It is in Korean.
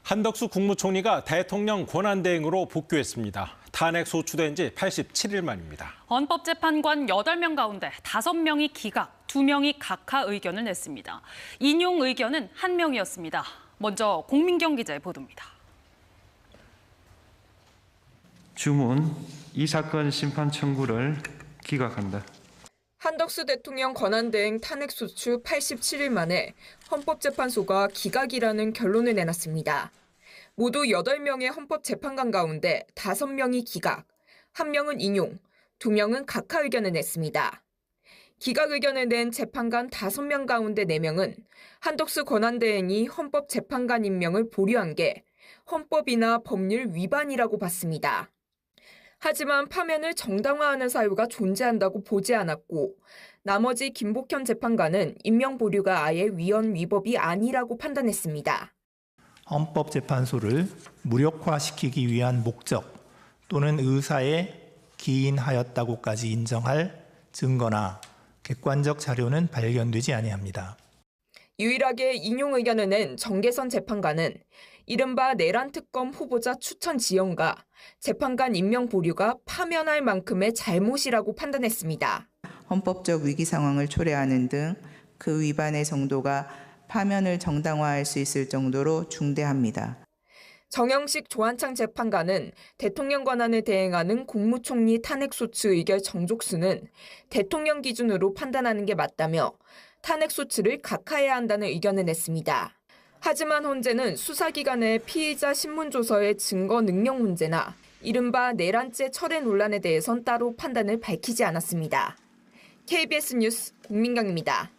한덕수 국무총리가 대통령 권한대행으로 복귀했습니다. 탄핵 소추된 지 87일 만입니다. 헌법재판관 8명 가운데 5명이 기각, 2명이 각하 의견을 냈습니다. 인용 의견은 1명이었습니다. 먼저 공민경 기자의 보도입니다. 주문, 이 사건 심판 청구를 기각한다. 한덕수 대통령 권한대행 탄핵소추 87일 만에 헌법재판소가 기각이라는 결론을 내놨습니다. 모두 8명의 헌법재판관 가운데 5명이 기각, 1명은 인용, 2명은 각하 의견을 냈습니다. 기각 의견을 낸 재판관 5명 가운데 4명은 한덕수 권한대행이 헌법재판관 임명을 보류한 게 헌법이나 법률 위반이라고 봤습니다. 하지만 파면을 정당화하는 사유가 존재한다고 보지 않았고 나머지 김복현 재판관은 임명 보류가 아예 위헌 위법이 아니라고 판단했습니다. 헌법재판소를 무력화시키기 위한 목적 또는 의사에 기인하였다고까지 인정할 증거나 객관적 자료는 발견되지 아니합니다. 유일하게 인용 의견을 낸 정계선 재판관은 이른바 내란 특검 후보자 추천 지연과 재판관 임명 보류가 파면할 만큼의 잘못이라고 판단했습니다. 헌법적 위기 상황을 초래하는 등 그 위반의 정도가 파면을 정당화할 수 있을 정도로 중대합니다. 정영식 조한창 재판관은 대통령 권한을 대행하는 국무총리 탄핵소추 의결 정족수는 대통령 기준으로 판단하는 게 맞다며 탄핵소추를 각하해야 한다는 의견을 냈습니다. 하지만 헌재는 수사기관의 피의자 신문조서의 증거 능력 문제나 이른바 내란죄 철회 논란에 대해선 따로 판단을 밝히지 않았습니다. KBS 뉴스 공민경입니다.